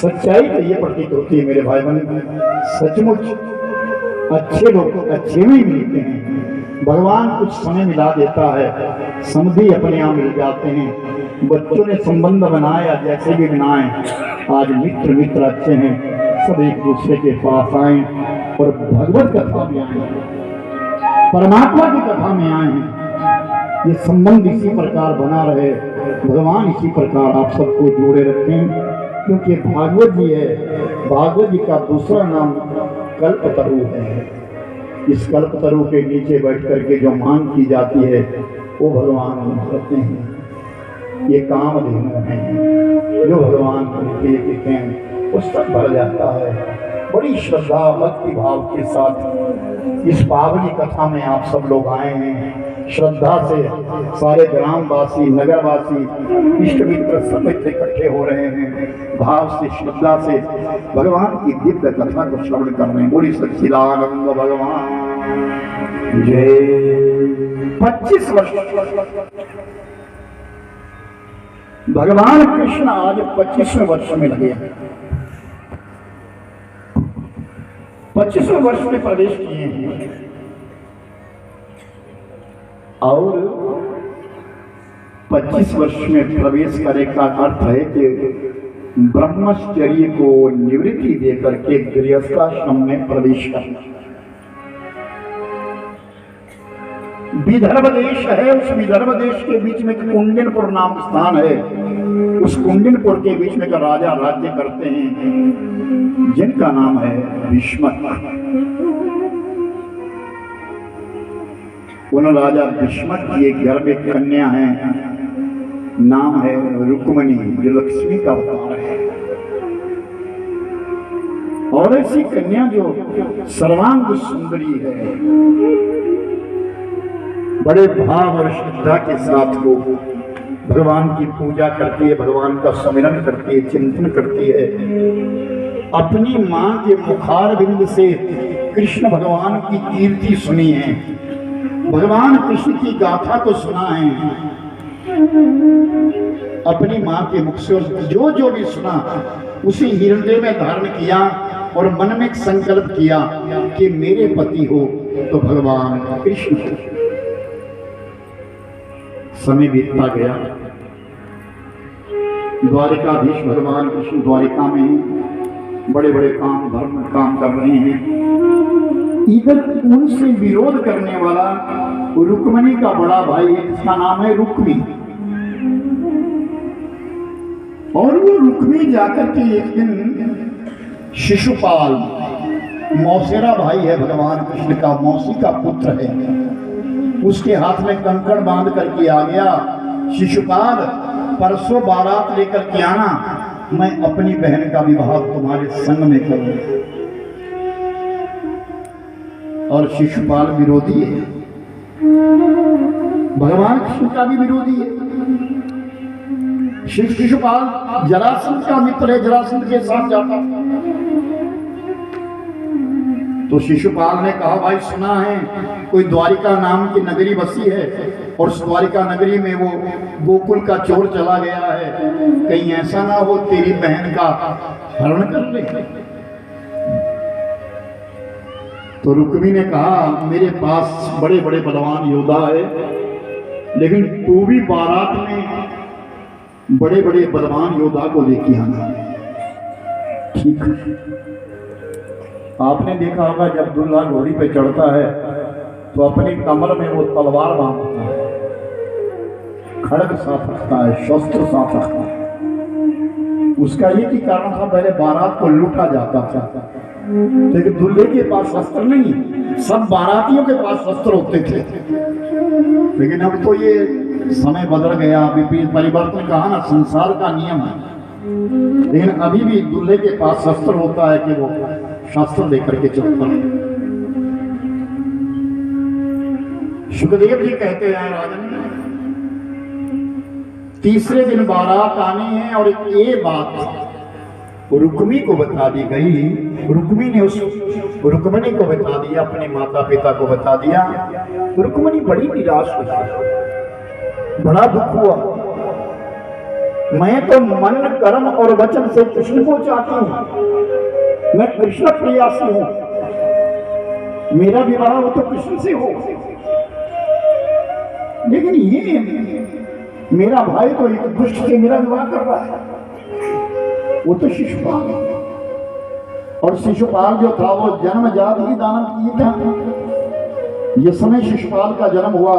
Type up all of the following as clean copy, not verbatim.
सच्चाई तो ये प्रतीत होती है मेरे भाई बहन, सचमुच अच्छे लोग अच्छे में ही मिलते हैं। भगवान कुछ समय मिला देता है, समझी अपने यहाँ मिल जाते हैं। बच्चों ने संबंध बनाया जैसे भी बनाए, आज मित्र मित्र अच्छे हैं, सब एक दूसरे के पास आए और भगवत कथा में आए, परमात्मा की कथा में आए हैं। ये संबंध इसी प्रकार बना रहे, भगवान इसी प्रकार आप सबको जोड़े रखें, क्योंकि भागवत जी है, भागवत जी का दूसरा नाम कल्पतरु है। इस कल्पतरु के नीचे बैठ करके जो मांग की जाती है वो भगवान करते हैं। ये कामधेनु हैं जो भगवान के हैं, उस तक भर जाता है। बड़ी श्रद्धा भक्ति भाव के साथ इस पावनी कथा में आप सब लोग आए हैं। श्रद्धा से सारे ग्रामवासी, नगरवासी, इष्ट मित्र सब इकट्ठे हो रहे हैं। भाव से, श्रद्धा से भगवान की दिव्य कथा को श्रवण कर रहे हैं। बोली सच्चिदानंद भगवान जय। 25 वर्ष भगवान कृष्ण आज 25वें वर्ष में लगे हैं। 25वें वर्ष में प्रवेश किए हैं और 25 वर्ष में प्रवेश करने का अर्थ है कि ब्रह्मचर्य को निवृत्ति देकर के गृहस्थाश्रम में प्रवेश करना। विदर्भ देश है, उस विदर्भ देश के बीच में कुंडिनपुर नाम स्थान है। उस कुंडिनपुर के बीच में राजा राज्य करते हैं जिनका नाम है भीष्मक। उन राजा भीष्मक की एक घर में कन्या है, नाम है रुक्मणी, जो लक्ष्मी का अवतार है। और ऐसी कन्या जो सर्वांग सुंदरी है, बड़े भाव और श्रद्धा के साथ वो भगवान की पूजा करती है, भगवान का स्मरण करती है, चिंतन करती है। अपनी मां के मुखार बिंद से कृष्ण भगवान की कीर्ति सुनी है, भगवान कृष्ण की गाथा को सुना है। अपनी मां के मुख से जो जो भी सुना उसी हृदय में धारण किया और मन में संकल्प किया कि मेरे पति हो तो भगवान कृष्ण हो। समय बीतता गया, द्वारिकाधीश भगवान कृष्ण द्वारिका में बड़े बड़े काम धर्म काम कर रहे हैं। इधर उनसे विरोध करने वाला रुक्मणी का बड़ा भाई है, जिसका नाम है रुक्मी। और वो रुक्मी जाकर के एक दिन शिशुपाल, मौसेरा भाई है भगवान कृष्ण का, मौसी का पुत्र है, उसके हाथ में कंकड़ बांध करके आ गया। शिशुपाल, परसों बारात लेकर के आना, मैं अपनी बहन का विवाह तुम्हारे संग में करूंगा। और शिशुपाल विरोधी है, भगवान कृष्ण का भी विरोधी है। शिशुपाल जरासंध का मित्र है, जरासंध के साथ जाता। तो शिशुपाल ने कहा, भाई सुना है कोई द्वारिका नाम की नगरी बसी है और उस द्वारिका नगरी में वो गोकुल का चोर चला गया है, कहीं ऐसा ना हो तेरी बहन का हरण कर ले। तो रुक्मी ने कहा, मेरे पास बड़े बड़े बलवान योद्धा है, लेकिन तू भी बारात में बड़े बड़े बलवान योद्धा को लेके आना। ठीक है। आपने देखा होगा जब दूल्हा घोड़ी पे चढ़ता है तो अपने कमर में वो तलवार बांधता है, खड़ग साथ रखता है, शस्त्र साथ रखता है। उसका एक ही कारण था, पहले बारात को लूटा जाता था, लेकिन दूल्हे के पास शस्त्र नहीं, सब बारातियों के पास शस्त्र होते थे। लेकिन अब तो ये समय बदल गया, अभी परिवर्तन कहा ना, संसार का नियम है। लेकिन अभी भी दूल्हे के पास शस्त्र होता है कि वो शास्त्र लेकर के चलता है। सुखदेव जी कहते हैं, राजन तीसरे दिन बारात आनी है और ये बात रुक्मी को बता दी गई। रुक्मी ने उस रुक्मणी को बता दिया, अपने माता पिता को बता दिया। रुक्मणी बड़ी निराश हुई, बड़ा दुख हुआ। मैं तो मन कर्म और वचन से कृष्ण को चाहती हूं, मैं कृष्ण प्रियासी हूं, मेरा विवाह हो तो कृष्ण से हो। लेकिन ये मेरा भाई तो एक दुष्ट से मेरा विवाह कर रहा है, वो तो शिशुपाल है। और शिशुपाल जो था वो जन्मजात ही दानव किए था। ये समय शिशुपाल का जन्म हुआ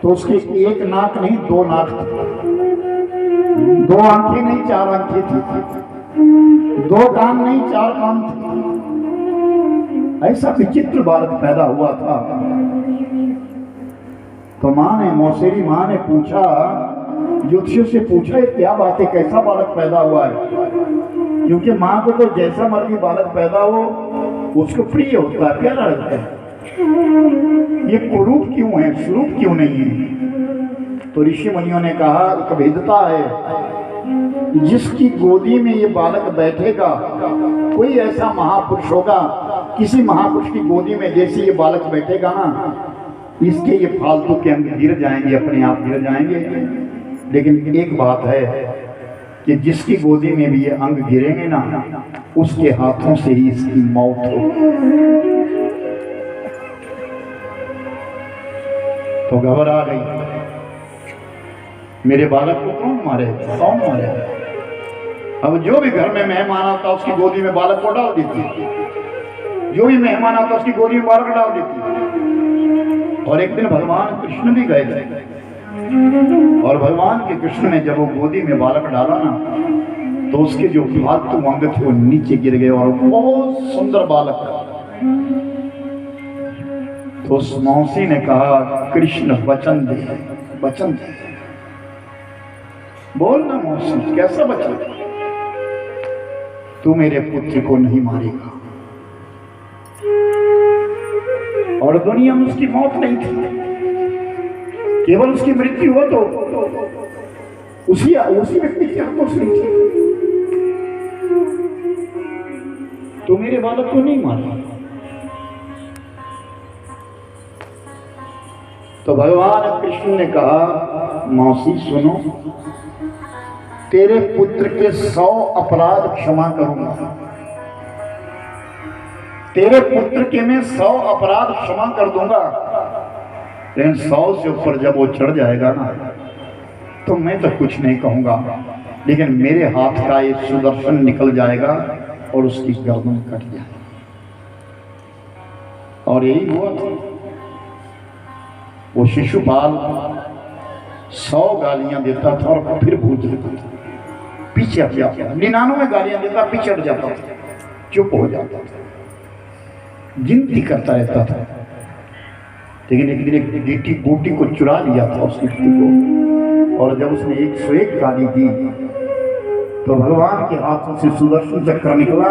तो उसके एक नाक नहीं 2 नाक थे, 2 आंखें नहीं 4 आंखें थी, 2 कान नहीं 4 कान थे। ऐसा विचित्र बालक पैदा हुआ था। तो मां ने, मौसेरी मां ने पूछा, ज्योतिषियों से पूछा, ये क्या बात है, कैसा बालक पैदा हुआ है? क्योंकि मां को तो जैसा मर्जी बालक पैदा हो उसको प्रिय होता है, प्यारा लगता है। ये कुरूप क्यों है, स्वरूप क्यों नहीं है? तो ऋषि मुनियों ने कहा एक भेदता है, जिसकी गोदी में ये बालक बैठेगा कोई ऐसा महापुरुष होगा, किसी महापुरुष की गोदी में जैसे ये बालक बैठेगा ना, इसके ये फालतू के अंग गिर जाएंगे, अपने आप गिर जाएंगे। लेकिन एक बात है कि जिसकी गोदी में भी ये अंग गिरेंगे ना, उसके हाथों से ही इसकी मौत हो। तो घबरा गई, मेरे बालक को कौन मारे, कौन मारे? अब जो भी घर में मेहमान आता उसकी गोदी में बालक को डाल देती, जो भी मेहमान आता उसकी गोदी में बालक डाल देती। और एक दिन भगवान कृष्ण भी गए थे, और भगवान के कृष्ण ने जब वो गोदी में बालक डाला ना, तो उसके जो फालतू अंग थे वो नीचे गिर गए, और बहुत सुंदर बालक था। तो उस मौसी ने कहा, कृष्ण वचन दे, वचन दे, बोल ना मौसी, कैसा वचन? तू मेरे पुत्र को नहीं मारेगा। और दुनिया में उसकी मौत नहीं थी, केवल उसकी मृत्यु हो तो उसी व्यक्ति की हाथों से नहीं थी। तो मेरे बालक को नहीं मारा। तो भगवान कृष्ण ने कहा, मौसी सुनो, तेरे पुत्र के 100 अपराध क्षमा करूंगा, तेरे पुत्र के मैं 100 अपराध क्षमा कर दूंगा। लेकिन 100 से ऊपर जब वो चढ़ जाएगा ना, तो मैं तो कुछ नहीं कहूंगा, लेकिन मेरे हाथ का ये सुदर्शन निकल जाएगा और उसकी गर्दन कट जाएगी। और यही हुआ था। वो शिशुपाल 100 गालियां देता था और फिर भूल जाता था, पीछे हट जाता था। 99 गालियां देता, पीछे हट जाता था, चुप हो जाता था, गिनती करता रहता था। लेकिन एक दिन एक गीटी बूटी को चुरा लिया था उस गिट्टी को, और जब उसने 101 गाली दी तो भगवान के हाथों से सुदर्शन चक्र निकला,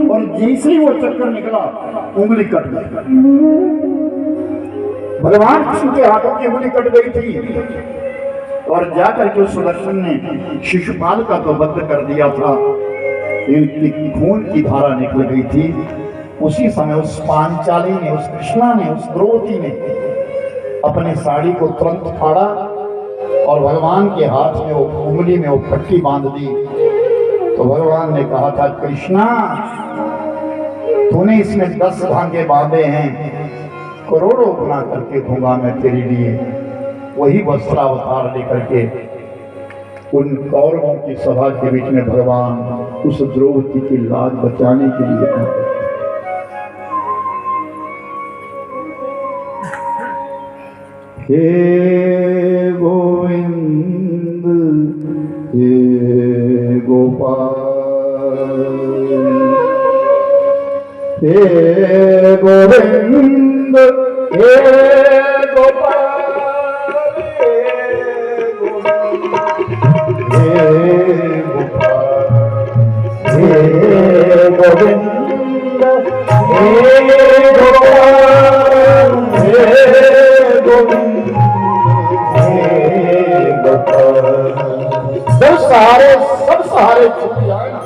और जैसे ही वो चक्कर निकला उंगली कट गई। भगवान कृष्ण के हाथों की उंगली कट गई थी, और जाकर के सुदर्शन ने शिशुपाल का तो वध कर दिया था, इनकी खून की धारा निकल गई थी। उसी समय उस पांचाली ने, उस कृष्णा ने, उस द्रौपदी ने अपने साड़ी को तुरंत फाड़ा और भगवान के हाथ में वो उंगली में वो पट्टी बांध दी। तो भगवान ने कहा था, कृष्णा तूने इसमें 10 धागे बांधे हैं, करोड़ों गुना करके दूंगा मैं तेरे लिए। वही वस्त्रावतार लेकर के उन कौरवों की सभा के बीच में भगवान उस द्रौपदी की लाज बचाने के लिए पहुंचे। हे गोविंद हे गोपाल, हे गोविंद हे गोपाल, हे गोपाल, हे गोविंद हे गोपाल, हे गोविंद। सब सहारे छूट जाए ना,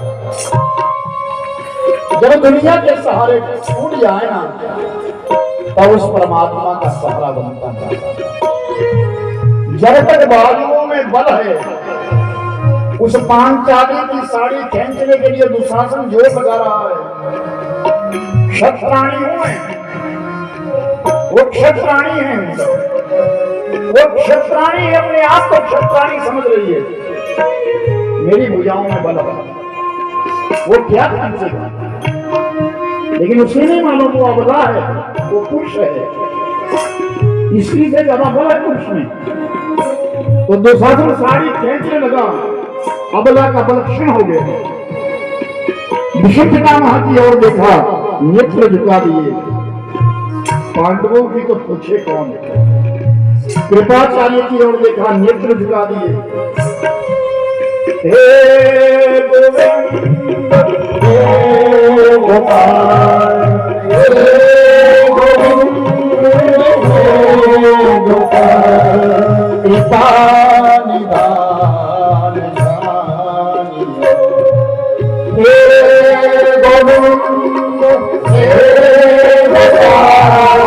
जब दुनिया के सहारे छूट जाए ना, तब उस परमात्मा का सहारा बनता है। जब तक बाजुओं में बल है उस पांचाली की साड़ी खींचने के लिए दुशासन जोर लगा रहा है। क्षत्राणी हूं मैं, वो क्षत्राणी है, वो क्षत्राणी है, अपने आप को क्षत्राणी समझ रही है। मेरी भुजाओं में बल है, वो क्या खींचेगा, लेकिन उसे नहीं मालूम वो अबला है, वो पुरुष है, इसलिए से ज्यादा बल है पुरुष में। तो दुशासन साड़ी खींचने लगा, अबला का बल क्षीण हो गया। विशुद्ध का महा की ओर देखा, नेत्र झुका दिए। पांडवों की तो पूछे कौन, कृपाचार्य की ओर देखा, नेत्र झुका दिए। हे गोविंद हे गोपाल, हे गोविंद हे गोपाल, कृपा निधान जानिए। हे गोविंद हे गोपाल,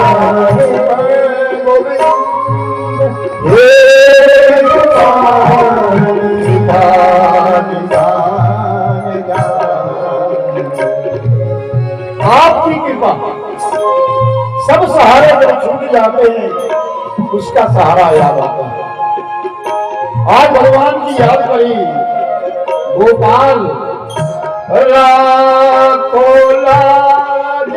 हे गोविंद हे गोपाल, कृपा निधान जानिए। आपकी कृपा, सब सहारे जब छूट जाते हैं उसका सहारा याद आता है। आज भगवान की याद करी, गोपाल लाखो लाज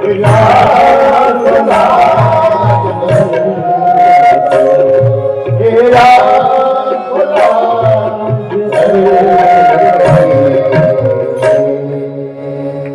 खुदा